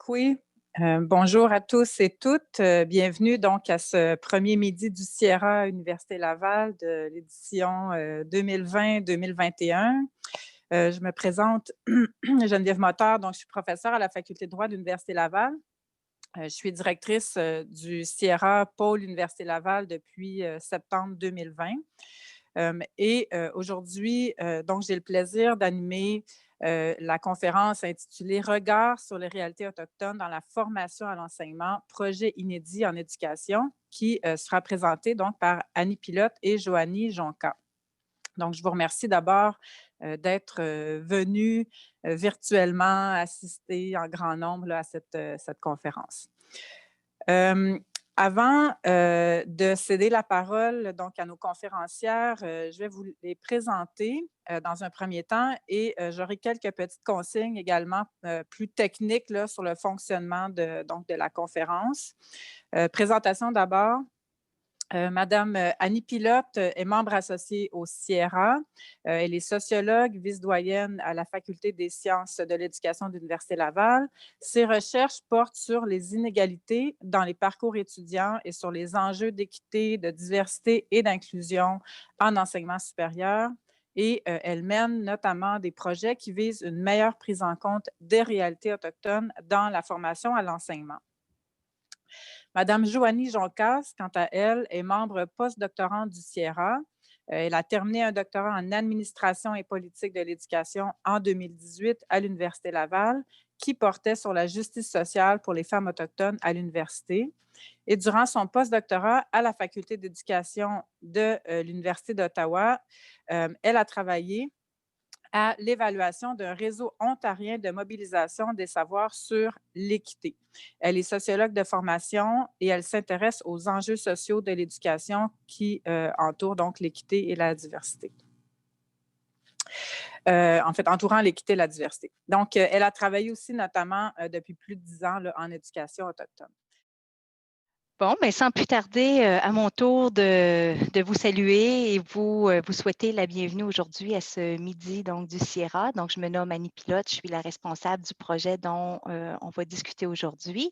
Oui, bonjour à tous et toutes. Bienvenue donc à ce premier midi du Sierra Université Laval de l'édition 2020-2021. Je me présente, Geneviève Motard, donc je suis professeure à la Faculté de droit de l'Université Laval. Je suis directrice du Sierra Pôle Université Laval depuis septembre 2020. Aujourd'hui, donc, j'ai le plaisir d'animer la conférence intitulée Regards sur les réalités autochtones dans la formation à l'enseignement, projet inédit en éducation, qui sera présentée donc par Annie Pilote et Joanie Jonca. Donc, je vous remercie d'abord d'être venus virtuellement assister en grand nombre là, à cette conférence. Avant de céder la parole donc, à nos conférencières, je vais vous les présenter dans un premier temps et j'aurai quelques petites consignes également plus techniques là, sur le fonctionnement de la conférence. Présentation d'abord. Madame Annie Pilote est membre associée au Sierra. Elle est sociologue, vice-doyenne à la Faculté des sciences de l'éducation de l'Université Laval. Ses recherches portent sur les inégalités dans les parcours étudiants et sur les enjeux d'équité, de diversité et d'inclusion en enseignement supérieur. Et elle mène notamment des projets qui visent une meilleure prise en compte des réalités autochtones dans la formation à l'enseignement. Madame Joanie Joncas, quant à elle, est membre postdoctorante du Sierra. Elle a terminé un doctorat en administration et politique de l'éducation en 2018 à l'Université Laval, qui portait sur la justice sociale pour les femmes autochtones à l'université. Et durant son postdoctorat à la Faculté d'éducation de l'Université d'Ottawa, elle a travaillé à l'évaluation d'un réseau ontarien de mobilisation des savoirs sur l'équité. Elle est sociologue de formation et elle s'intéresse aux enjeux sociaux de l'éducation qui entourent donc l'équité et la diversité. En fait, entourant l'équité et la diversité. Donc, elle a travaillé aussi notamment depuis plus de 10 ans là, en éducation autochtone. Bon, mais sans plus tarder, à mon tour de vous saluer et vous souhaiter la bienvenue aujourd'hui à ce midi donc, du Sierra. Donc, je me nomme Annie Pilote, je suis la responsable du projet dont on va discuter aujourd'hui.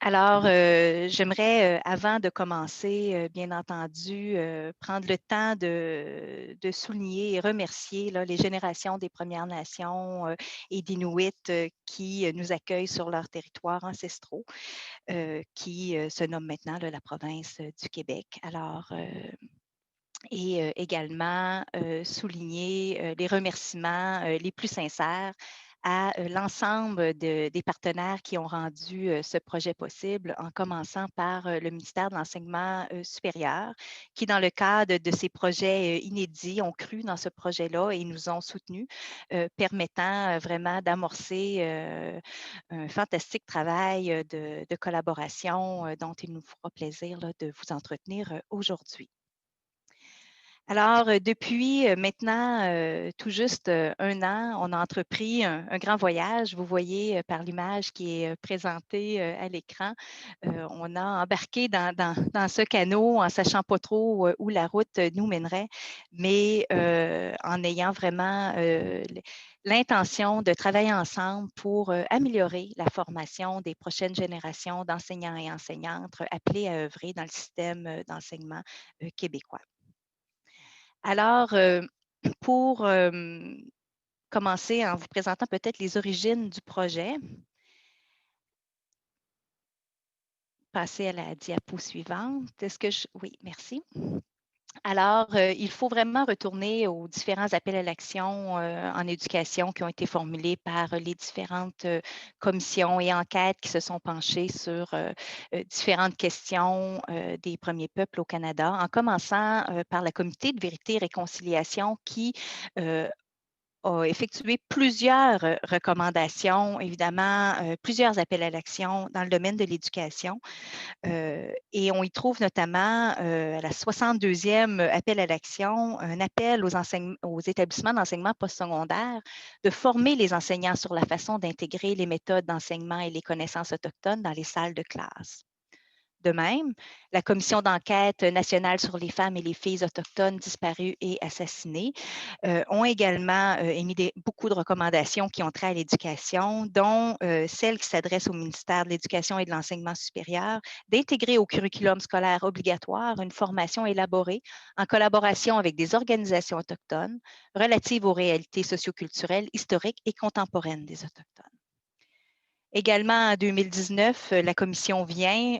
Alors, j'aimerais, avant de commencer, bien entendu, prendre le temps de souligner et remercier là, les générations des Premières Nations et d'Inuits qui nous accueillent sur leurs territoires ancestraux, qui se nomment maintenant là, la province du Québec. Alors, et également souligner les remerciements les plus sincères à l'ensemble des partenaires qui ont rendu ce projet possible, en commençant par le ministère de l'Enseignement supérieur, qui, dans le cadre de ces projets inédits, ont cru dans ce projet-là et nous ont soutenus, permettant vraiment d'amorcer un fantastique travail de collaboration dont il nous fera plaisir là, de vous entretenir aujourd'hui. Alors, depuis maintenant tout juste 1 an, on a entrepris un grand voyage. Vous voyez par l'image qui est présentée à l'écran, on a embarqué dans ce canot en sachant pas trop où la route nous mènerait, mais en ayant vraiment l'intention de travailler ensemble pour améliorer la formation des prochaines générations d'enseignants et enseignantes appelés à œuvrer dans le système d'enseignement québécois. Alors, pour commencer en vous présentant peut-être les origines du projet, passer à la diapo suivante. Est-ce que oui, merci. Alors, il faut vraiment retourner aux différents appels à l'action en éducation qui ont été formulés par les différentes commissions et enquêtes qui se sont penchées sur différentes questions des premiers peuples au Canada, en commençant par la Comité de vérité et réconciliation qui a effectué plusieurs recommandations, évidemment, plusieurs appels à l'action dans le domaine de l'éducation. Et on y trouve notamment à la 62e appel à l'action, un appel aux établissements d'enseignement postsecondaire de former les enseignants sur la façon d'intégrer les méthodes d'enseignement et les connaissances autochtones dans les salles de classe. De même, la Commission d'enquête nationale sur les femmes et les filles autochtones disparues et assassinées ont également émis beaucoup de recommandations qui ont trait à l'éducation, dont celle qui s'adresse au ministère de l'Éducation et de l'Enseignement supérieur, d'intégrer au curriculum scolaire obligatoire une formation élaborée en collaboration avec des organisations autochtones relatives aux réalités socioculturelles, historiques et contemporaines des Autochtones. Également, en 2019, la commission vient,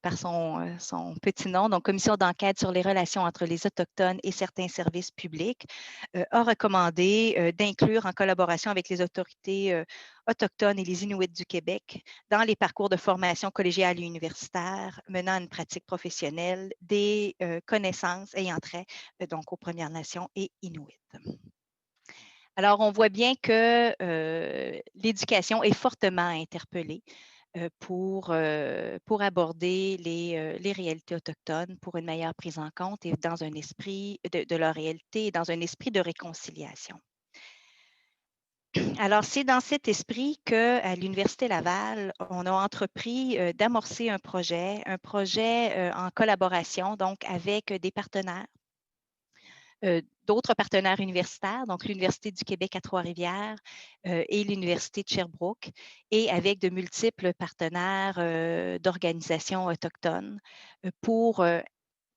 par son petit nom, donc Commission d'enquête sur les relations entre les Autochtones et certains services publics, a recommandé d'inclure, en collaboration avec les autorités autochtones et les Inuits du Québec, dans les parcours de formation collégiale et universitaire menant à une pratique professionnelle, des connaissances ayant trait donc aux Premières Nations et Inuits. Alors, on voit bien que l'éducation est fortement interpellée pour aborder les réalités autochtones, pour une meilleure prise en compte et dans un esprit de leur réalité et dans un esprit de réconciliation. Alors, c'est dans cet esprit qu'à l'Université Laval, on a entrepris d'amorcer un projet en collaboration donc avec des partenaires. D'autres partenaires universitaires, donc l'Université du Québec à Trois-Rivières et l'Université de Sherbrooke, et avec de multiples partenaires d'organisations autochtones pour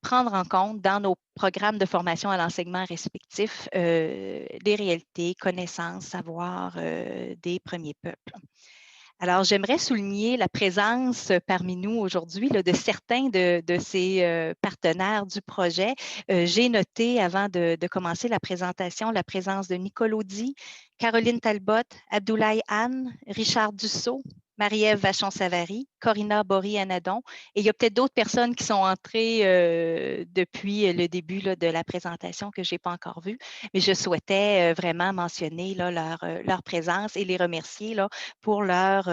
prendre en compte dans nos programmes de formation à l'enseignement respectifs les réalités, connaissances, savoirs des premiers peuples. Alors, j'aimerais souligner la présence parmi nous aujourd'hui de certains de ces partenaires du projet. J'ai noté, avant de commencer la présentation, la présence de Nicole Audy, Caroline Talbot, Abdoulaye Anne, Richard Dussault, Marie-Ève Vachon-Savary, Corinna Bory-Anadon. Et il y a peut-être d'autres personnes qui sont entrées depuis le début de la présentation que je n'ai pas encore vues, mais je souhaitais vraiment mentionner leur présence et les remercier pour leur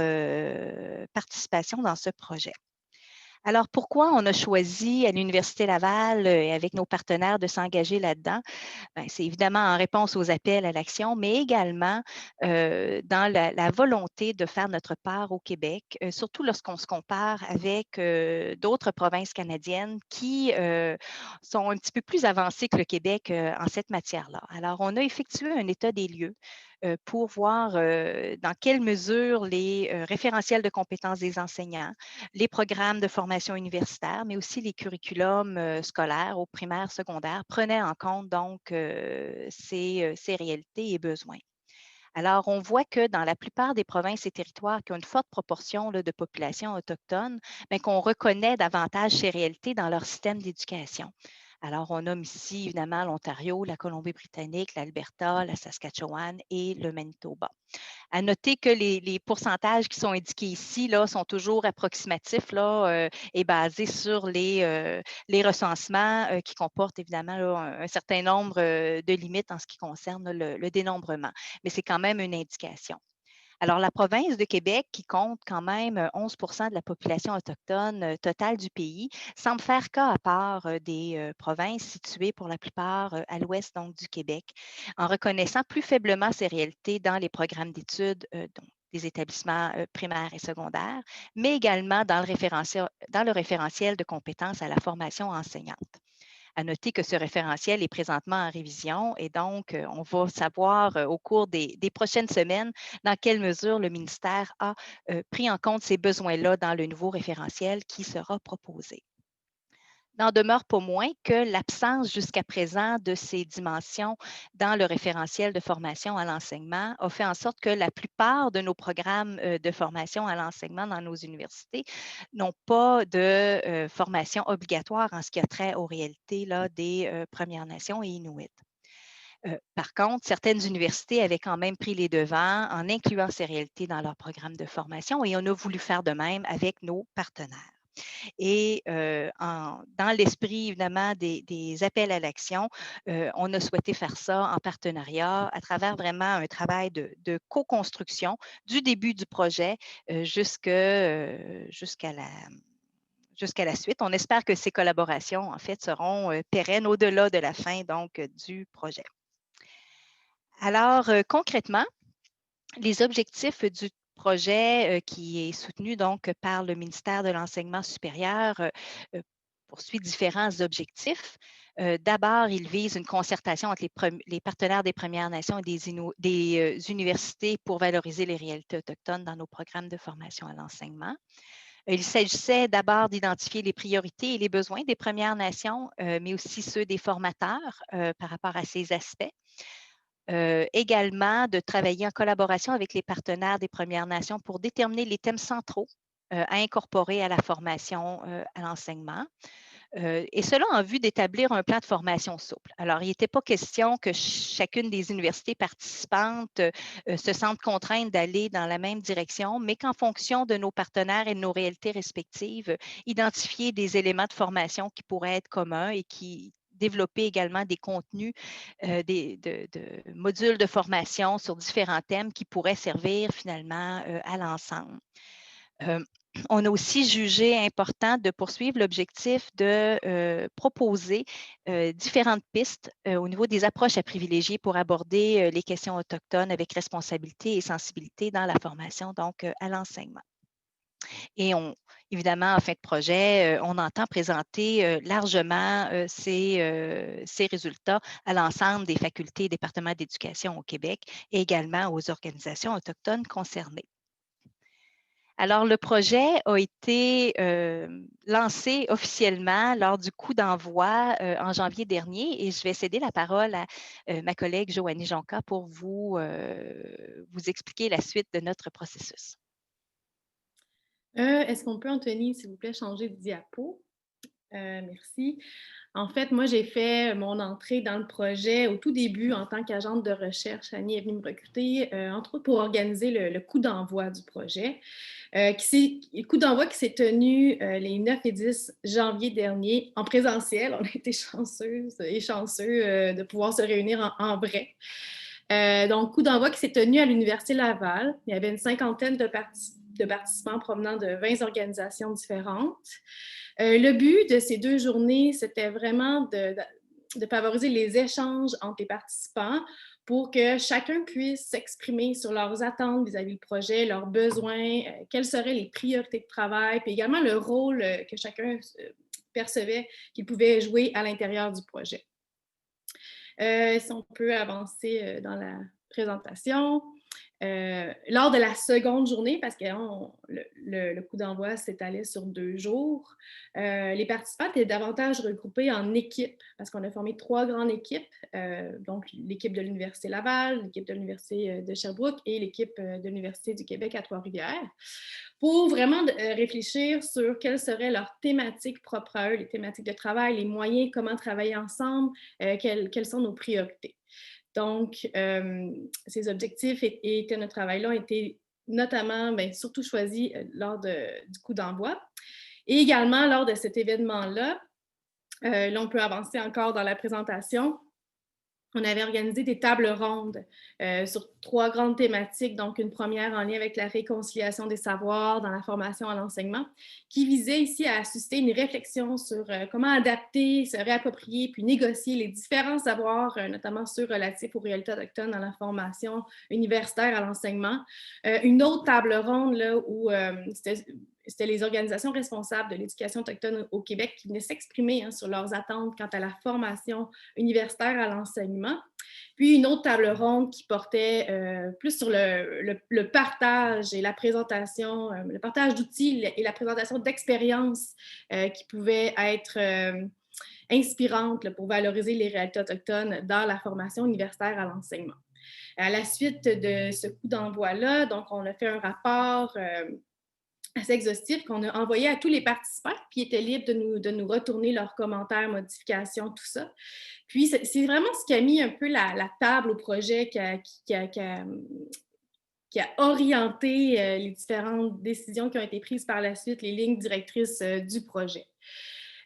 participation dans ce projet. Alors, pourquoi on a choisi à l'Université Laval et avec nos partenaires de s'engager là-dedans? Bien, c'est évidemment en réponse aux appels à l'action, mais également dans la volonté de faire notre part au Québec, surtout lorsqu'on se compare avec d'autres provinces canadiennes qui sont un petit peu plus avancées que le Québec en cette matière-là. Alors, on a effectué un état des lieux pour voir dans quelle mesure les référentiels de compétences des enseignants, les programmes de formation universitaire, mais aussi les curriculums scolaires au primaire, secondaire, prenaient en compte donc ces réalités et besoins. Alors, on voit que dans la plupart des provinces et territoires qui ont une forte proportion de population autochtone, bien, qu'on reconnaît davantage ces réalités dans leur système d'éducation. Alors, on nomme ici évidemment l'Ontario, la Colombie-Britannique, l'Alberta, la Saskatchewan et le Manitoba. À noter que les pourcentages qui sont indiqués ici sont toujours approximatifs et basés sur les recensements qui comportent évidemment un certain nombre de limites en ce qui concerne le dénombrement. Mais c'est quand même une indication. Alors, la province de Québec, qui compte quand même 11 de la population autochtone totale du pays, semble faire cas à part des provinces situées pour la plupart à l'ouest donc, du Québec, en reconnaissant plus faiblement ces réalités dans les programmes d'études des établissements primaires et secondaires, mais également dans le référentiel de compétences à la formation enseignante. À noter que ce référentiel est présentement en révision et donc on va savoir au cours des prochaines semaines dans quelle mesure le ministère a pris en compte ces besoins-là dans le nouveau référentiel qui sera proposé. N'en demeure pas moins que l'absence jusqu'à présent de ces dimensions dans le référentiel de formation à l'enseignement a fait en sorte que la plupart de nos programmes de formation à l'enseignement dans nos universités n'ont pas de formation obligatoire en ce qui a trait aux réalités des Premières Nations et Inuits. Par contre, certaines universités avaient quand même pris les devants en incluant ces réalités dans leur programme de formation et on a voulu faire de même avec nos partenaires. Et dans l'esprit, évidemment, des appels à l'action, on a souhaité faire ça en partenariat à travers vraiment un travail de co-construction du début du projet jusqu'à la suite. On espère que ces collaborations, en fait, seront pérennes au-delà de la fin donc, du projet. Alors, concrètement, les objectifs du projet qui est soutenu donc par le ministère de l'Enseignement supérieur poursuit différents objectifs. D'abord, il vise une concertation entre les partenaires des Premières Nations et des universités pour valoriser les réalités autochtones dans nos programmes de formation à l'enseignement. Il s'agissait d'abord d'identifier les priorités et les besoins des Premières Nations, mais aussi ceux des formateurs par rapport à ces aspects. Également, de travailler en collaboration avec les partenaires des Premières Nations pour déterminer les thèmes centraux à incorporer à la formation à l'enseignement. Et cela en vue d'établir un plan de formation souple. Alors, il n'était pas question que chacune des universités participantes se sente contrainte d'aller dans la même direction, mais qu'en fonction de nos partenaires et de nos réalités respectives, identifier des éléments de formation qui pourraient être communs et qui développer également des contenus, de modules de formation sur différents thèmes qui pourraient servir finalement à l'ensemble. On a aussi jugé important de poursuivre l'objectif de proposer différentes pistes au niveau des approches à privilégier pour aborder les questions autochtones avec responsabilité et sensibilité dans la formation, donc à l'enseignement. Et évidemment, en fin de projet, on entend présenter largement ces résultats à l'ensemble des facultés et départements d'éducation au Québec et également aux organisations autochtones concernées. Alors, le projet a été lancé officiellement lors du coup d'envoi en janvier dernier et je vais céder la parole à ma collègue Joanie Jonca pour vous expliquer la suite de notre processus. Est-ce qu'on peut, Anthony, s'il vous plaît, changer de diapo? Merci. En fait, moi, j'ai fait mon entrée dans le projet au tout début en tant qu'agente de recherche. Annie est venue me recruter, entre autres pour organiser le coup d'envoi du projet. Le coup d'envoi qui s'est tenu les 9 et 10 janvier dernier en présentiel. On a été chanceuses et chanceux de pouvoir se réunir en vrai. Donc, coup d'envoi qui s'est tenu à l'Université Laval. Il y avait une cinquantaine de participants provenant de 20 organisations différentes. Le but de ces 2 journées, c'était vraiment de favoriser les échanges entre les participants pour que chacun puisse s'exprimer sur leurs attentes vis-à-vis du projet, leurs besoins, quelles seraient les priorités de travail, puis également le rôle que chacun percevait qu'il pouvait jouer à l'intérieur du projet. Si on peut avancer dans la présentation. Lors de la seconde journée, parce que le coup d'envoi s'étalait sur 2 jours, les participants étaient davantage regroupés en équipes, parce qu'on a formé 3 grandes équipes, donc l'équipe de l'Université Laval, l'équipe de l'Université de Sherbrooke et l'équipe de l'Université du Québec à Trois-Rivières, pour vraiment réfléchir sur quelles seraient leurs thématiques propres à eux, les thématiques de travail, les moyens, comment travailler ensemble, quelles sont nos priorités. Donc, ces objectifs et que notre travail-là ont été notamment, surtout choisis lors du coup d'envoi. Et également, lors de cet événement-là, là, on peut avancer encore dans la présentation. On avait organisé des tables rondes sur 3 grandes thématiques, donc une première en lien avec la réconciliation des savoirs dans la formation à l'enseignement, qui visait ici à susciter une réflexion sur comment adapter, se réapproprier, puis négocier les différents savoirs, notamment ceux relatifs aux réalités autochtones dans la formation universitaire à l'enseignement. Une autre table ronde là, où c'était les organisations responsables de l'éducation autochtone au Québec qui venaient s'exprimer sur leurs attentes quant à la formation universitaire à l'enseignement. Puis une autre table ronde qui portait plus sur le partage et la présentation, le partage d'outils et la présentation d'expériences qui pouvaient être inspirantes pour valoriser les réalités autochtones dans la formation universitaire à l'enseignement. À la suite de ce coup d'envoi-là, donc on a fait un rapport assez exhaustif qu'on a envoyé à tous les participants, puis ils étaient libres de nous retourner leurs commentaires, modifications, tout ça. Puis c'est vraiment ce qui a mis un peu la table au projet, qui a orienté les différentes décisions qui ont été prises par la suite, les lignes directrices du projet.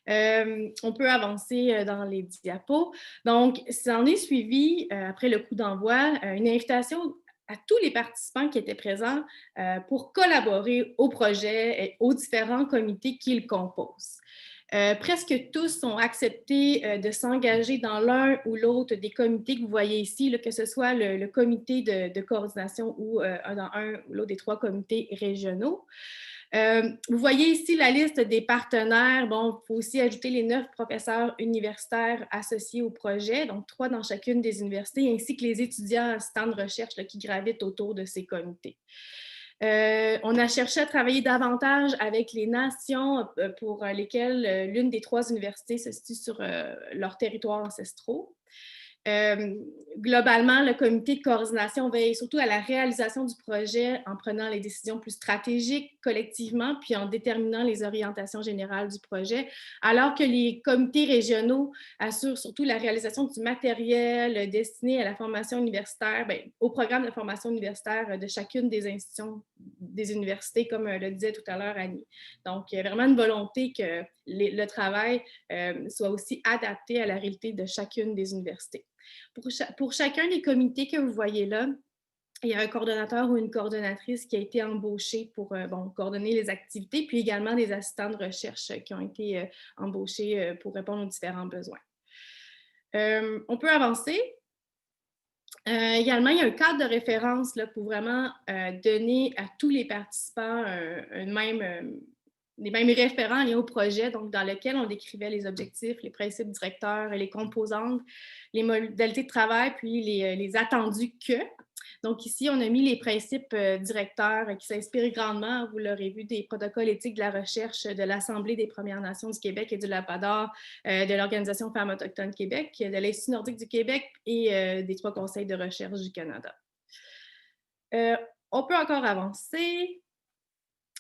On peut avancer dans les diapos. Donc, ça en est suivi, après le coup d'envoi, une invitation à tous les participants qui étaient présents pour collaborer au projet et aux différents comités qui le composent. Presque tous ont accepté de s'engager dans l'un ou l'autre des comités que vous voyez ici, là, que ce soit le comité de coordination ou dans un ou l'autre des 3 comités régionaux. Vous voyez ici la liste des partenaires. Bon, il faut aussi ajouter les 9 professeurs universitaires associés au projet, donc 3 dans chacune des universités, ainsi que les étudiants assistants de recherche là, qui gravitent autour de ces comités. On a cherché à travailler davantage avec les nations pour lesquelles l'une des 3 universités se situe sur leurs territoires ancestraux. Globalement, le comité de coordination veille surtout à la réalisation du projet en prenant les décisions plus stratégiques collectivement, puis en déterminant les orientations générales du projet, alors que les comités régionaux assurent surtout la réalisation du matériel destiné à la formation universitaire, au programme de formation universitaire de chacune des institutions des universités, comme le disait tout à l'heure Annie. Donc, il y a vraiment une volonté que le travail soit aussi adapté à la réalité de chacune des universités. Pour chacun des comités que vous voyez là, il y a un coordonnateur ou une coordonnatrice qui a été embauché pour coordonner les activités, puis également des assistants de recherche qui ont été embauchés pour répondre aux différents besoins. On peut avancer. Également, il y a un cadre de référence là, pour vraiment donner à tous les participants les mêmes référents liés au projet, donc dans lequel on décrivait les objectifs, les principes directeurs, les composantes, les modalités de travail, puis les attendus que. Donc ici, on a mis les principes directeurs qui s'inspirent grandement, vous l'aurez vu, des protocoles éthiques de la recherche de l'Assemblée des Premières Nations du Québec et du Labrador, de l'Organisation Femmes autochtones Québec, de l'Institut nordique du Québec et des 3 conseils de recherche du Canada. On peut encore avancer.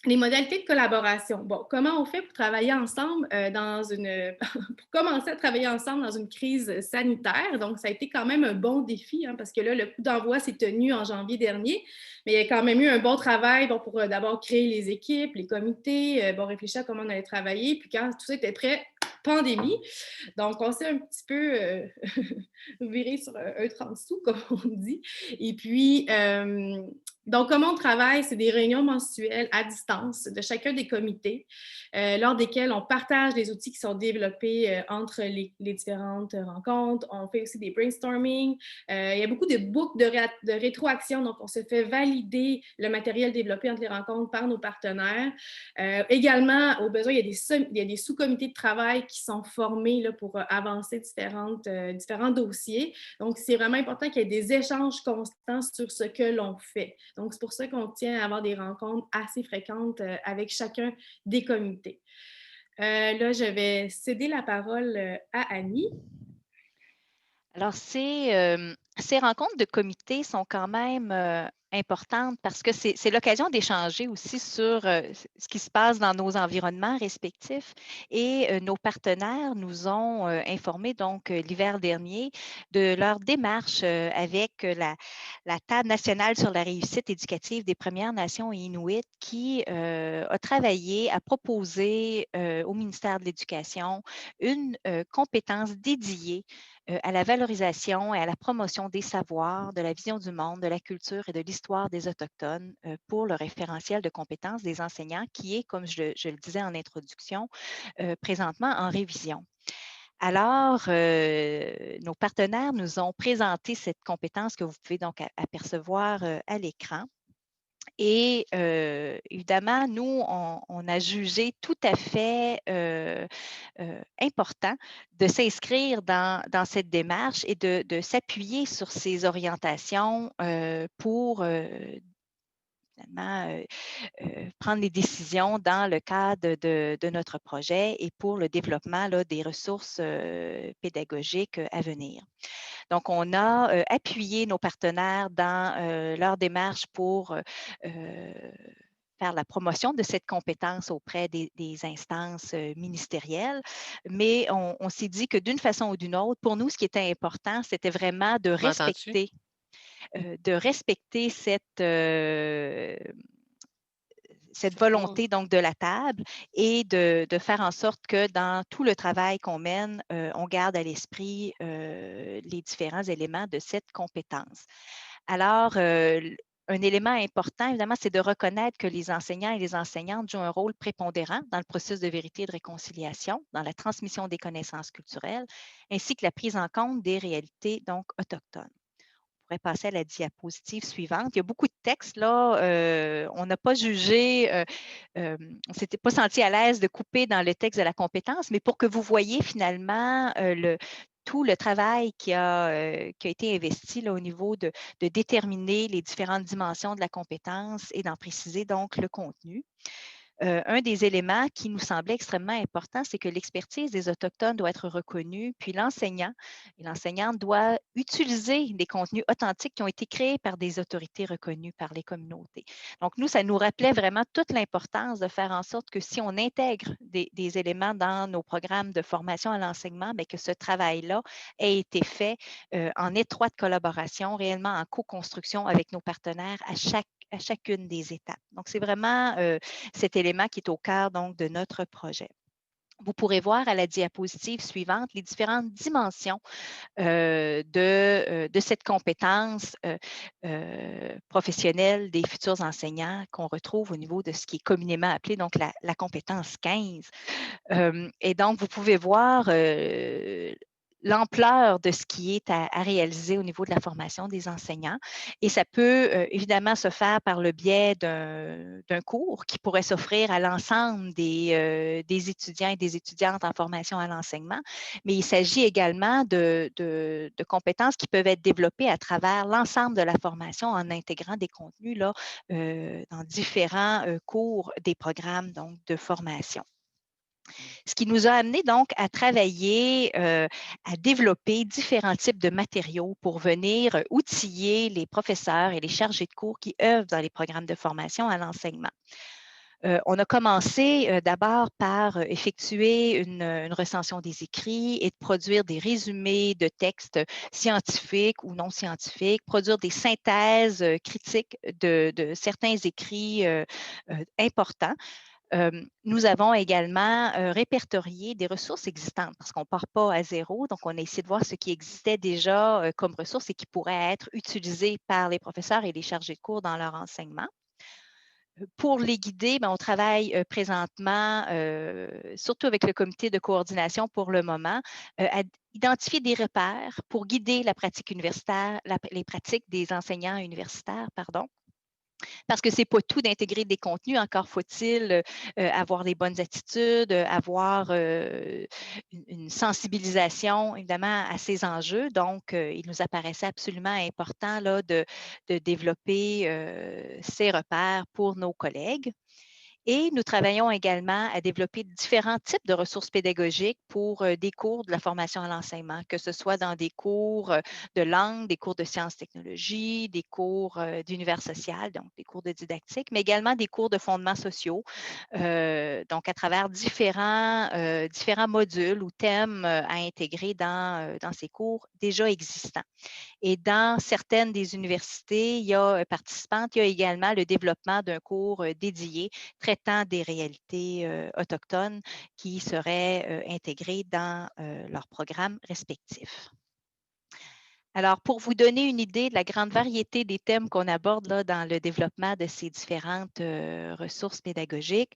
Les modalités de collaboration. Bon, comment on fait pour travailler ensemble pour commencer à travailler ensemble dans une crise sanitaire? Donc, ça a été quand même un bon défi, parce que là, le coup d'envoi s'est tenu en janvier dernier, mais il y a quand même eu un bon travail pour d'abord créer les équipes, les comités, réfléchir à comment on allait travailler, puis quand tout ça était prêt, pandémie. Donc, on s'est un petit peu viré sur un 30 sous, comme on dit. Et puis, donc, comment on travaille? C'est des réunions mensuelles à distance de chacun des comités, lors desquelles on partage les outils qui sont développés entre les différentes rencontres. On fait aussi des brainstorming. Il y a beaucoup de boucles de rétroaction, donc on se fait valider le matériel développé entre les rencontres par nos partenaires. Également, au besoin, il y a des sous-comités de travail qui sont formés là, pour avancer différents dossiers. Donc, c'est vraiment important qu'il y ait des échanges constants sur ce que l'on fait. Donc, c'est pour ça qu'on tient à avoir des rencontres assez fréquentes avec chacun des comités. Là, je vais céder la parole à Annie. Alors, ces rencontres de comité sont quand même importantes parce que c'est l'occasion d'échanger aussi sur ce qui se passe dans nos environnements respectifs. Et nos partenaires nous ont informés donc l'hiver dernier de leur démarche avec la Table nationale sur la réussite éducative des Premières Nations et Inuits qui a travaillé à proposer au ministère de l'Éducation une compétence dédiée à la valorisation et à la promotion des savoirs, de la vision du monde, de la culture et de l'histoire des Autochtones pour le référentiel de compétences des enseignants qui est, comme je le disais en introduction, présentement en révision. Alors, nos partenaires nous ont présenté cette compétence que vous pouvez donc apercevoir à l'écran. Et évidemment, nous, on a jugé tout à fait important de s'inscrire dans cette démarche et de s'appuyer sur ces orientations pour finalement prendre les décisions dans le cadre de notre projet et pour le développement là, des ressources pédagogiques à venir. Donc, on a appuyé nos partenaires dans leur démarche pour faire la promotion de cette compétence auprès des instances ministérielles. Mais on s'est dit que d'une façon ou d'une autre, pour nous, ce qui était important, c'était vraiment de respecter cette volonté donc de la table et de faire en sorte que dans tout le travail qu'on mène, on garde à l'esprit les différents éléments de cette compétence. Alors, un élément important, évidemment, c'est de reconnaître que les enseignants et les enseignantes jouent un rôle prépondérant dans le processus de vérité et de réconciliation, dans la transmission des connaissances culturelles, ainsi que la prise en compte des réalités donc autochtones. On pourrait passer à la diapositive suivante. Il y a beaucoup de textes là. On n'a pas jugé, on ne s'était pas senti à l'aise de couper dans le texte de la compétence, mais pour que vous voyez finalement tout le travail qui a été investi là, au niveau de déterminer les différentes dimensions de la compétence et d'en préciser donc le contenu. Un des éléments qui nous semblait extrêmement important, c'est que l'expertise des Autochtones doit être reconnue, puis l'enseignant et l'enseignante doit utiliser des contenus authentiques qui ont été créés par des autorités reconnues par les communautés. Donc, nous, ça nous rappelait vraiment toute l'importance de faire en sorte que si on intègre des éléments dans nos programmes de formation à l'enseignement, bien, que ce travail-là ait été fait en étroite collaboration, réellement en co-construction avec nos partenaires à chacune des étapes. Donc, c'est vraiment cet élément qui est au cœur donc, de notre projet. Vous pourrez voir à la diapositive suivante les différentes dimensions de cette compétence professionnelle des futurs enseignants qu'on retrouve au niveau de ce qui est communément appelé donc la compétence 15. Et donc, vous pouvez voir l'ampleur de ce qui est à réaliser au niveau de la formation des enseignants. Et ça peut évidemment se faire par le biais d'un cours qui pourrait s'offrir à l'ensemble des étudiants et des étudiantes en formation à l'enseignement, mais il s'agit également de compétences qui peuvent être développées à travers l'ensemble de la formation en intégrant des contenus là, dans différents cours des programmes donc, de formation. Ce qui nous a amené donc à travailler, à développer différents types de matériaux pour venir outiller les professeurs et les chargés de cours qui œuvrent dans les programmes de formation à l'enseignement. On a commencé d'abord par effectuer une recension des écrits et de produire des résumés de textes scientifiques ou non scientifiques, produire des synthèses critiques de certains écrits importants. Nous avons également répertorié des ressources existantes parce qu'on ne part pas à zéro. Donc, on a essayé de voir ce qui existait déjà comme ressources et qui pourraient être utilisées par les professeurs et les chargés de cours dans leur enseignement. Pour les guider, bien, on travaille présentement, surtout avec le comité de coordination pour le moment, à identifier des repères pour guider la pratique universitaire, les pratiques des enseignants universitaires, pardon. Parce que ce n'est pas tout d'intégrer des contenus, encore faut-il avoir les bonnes attitudes, avoir une sensibilisation évidemment à ces enjeux. Donc, il nous apparaissait absolument important là, de développer ces repères pour nos collègues. Et nous travaillons également à développer différents types de ressources pédagogiques pour des cours de la formation à l'enseignement, que ce soit dans des cours de langue, des cours de sciences technologies, des cours d'univers social, donc des cours de didactique, mais également des cours de fondements sociaux, donc à travers différents modules ou thèmes à intégrer dans ces cours déjà existants. Et dans certaines des universités participantes, il y a également le développement d'un cours dédié traitant des réalités autochtones qui seraient intégrés dans leurs programmes respectifs. Alors, pour vous donner une idée de la grande variété des thèmes qu'on aborde là, dans le développement de ces différentes ressources pédagogiques,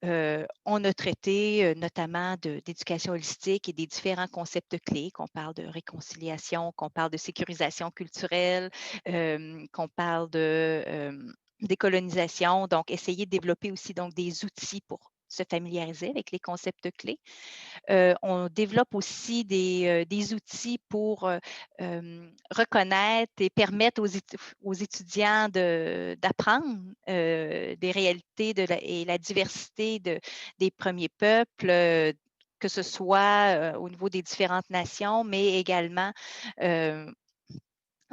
on a traité notamment d'éducation holistique et des différents concepts clés, qu'on parle de réconciliation, qu'on parle de sécurisation culturelle, qu'on parle de décolonisation. Donc, essayer de développer aussi donc, des outils pour se familiariser avec les concepts clés. On développe aussi des outils pour reconnaître et permettre aux étudiants d'apprendre des réalités et la diversité des premiers peuples, que ce soit au niveau des différentes nations, mais également en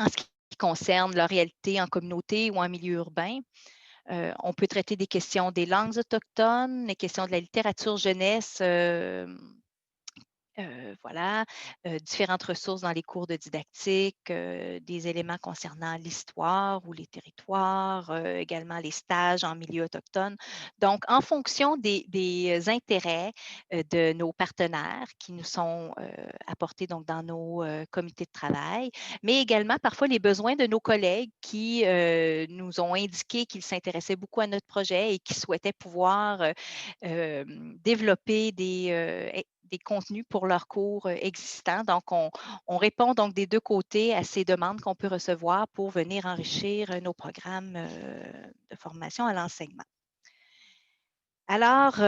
ce qui concerne leur réalité en communauté ou en milieu urbain. On peut traiter des questions des langues autochtones, les questions de la littérature jeunesse Voilà, différentes ressources dans les cours de didactique, des éléments concernant l'histoire ou les territoires, également les stages en milieu autochtone. Donc, en fonction des intérêts de nos partenaires qui nous sont apportés donc, dans nos comités de travail, mais également parfois les besoins de nos collègues qui nous ont indiqué qu'ils s'intéressaient beaucoup à notre projet et qui souhaitaient pouvoir développer des contenus pour leurs cours existants. Donc, on répond donc des deux côtés à ces demandes qu'on peut recevoir pour venir enrichir nos programmes de formation à l'enseignement. Alors,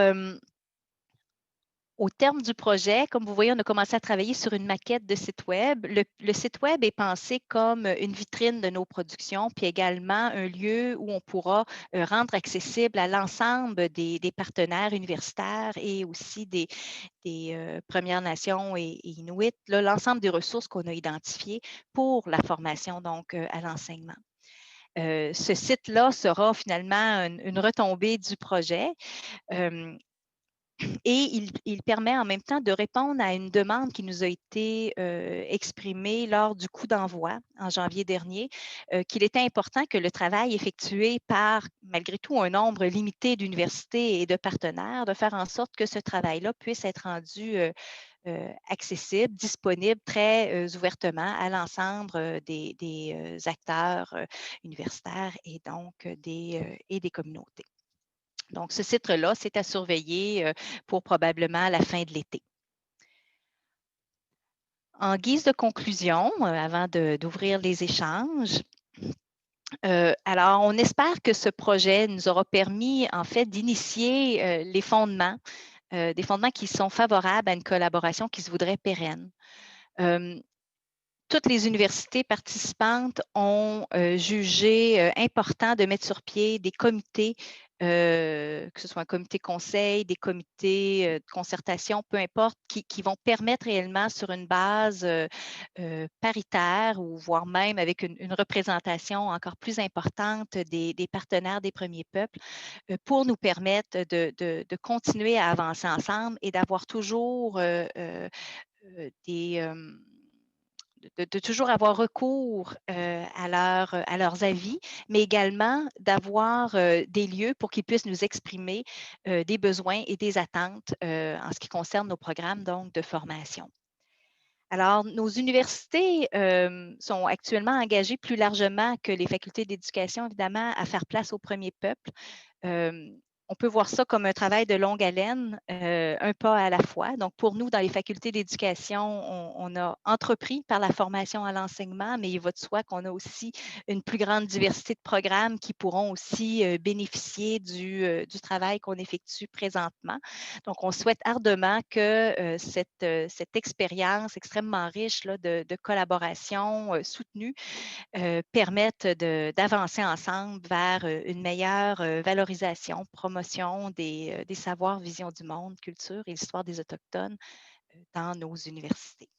au terme du projet, comme vous voyez, on a commencé à travailler sur une maquette de site web. Le site web est pensé comme une vitrine de nos productions, puis également un lieu où on pourra rendre accessible à l'ensemble des partenaires universitaires et aussi des Premières Nations et Inuits, l'ensemble des ressources qu'on a identifiées pour la formation donc à l'enseignement. Ce site-là sera finalement une retombée du projet. Et il permet en même temps de répondre à une demande qui nous a été exprimée lors du coup d'envoi en janvier dernier, qu'il était important que le travail effectué par, malgré tout, un nombre limité d'universités et de partenaires, de faire en sorte que ce travail-là puisse être rendu accessible, disponible très ouvertement à l'ensemble des acteurs universitaires et donc des communautés. Donc, ce site-là, c'est à surveiller pour probablement la fin de l'été. En guise de conclusion, avant d'ouvrir les échanges, alors, on espère que ce projet nous aura permis, en fait, d'initier les fondements, des fondements qui sont favorables à une collaboration qui se voudrait pérenne. Toutes les universités participantes ont jugé important de mettre sur pied des comités, que ce soit un comité conseil, des comités de concertation, peu importe, qui vont permettre réellement sur une base paritaire ou voire même avec une représentation encore plus importante des partenaires des premiers peuples pour nous permettre de continuer à avancer ensemble et d'avoir toujours de toujours avoir recours à leurs avis, mais également d'avoir des lieux pour qu'ils puissent nous exprimer des besoins et des attentes en ce qui concerne nos programmes donc, de formation. Alors, nos universités sont actuellement engagées plus largement que les facultés d'éducation, évidemment, à faire place aux premiers peuples. On peut voir ça comme un travail de longue haleine, un pas à la fois. Donc, pour nous, dans les facultés d'éducation, on a entrepris par la formation à l'enseignement, mais il va de soi qu'on a aussi une plus grande diversité de programmes qui pourront aussi bénéficier du travail qu'on effectue présentement. Donc, on souhaite ardemment que cette expérience extrêmement riche là, de collaboration soutenue permettent d'avancer ensemble vers une meilleure valorisation, promotion des savoirs, vision du monde, culture et l'histoire des Autochtones dans nos universités.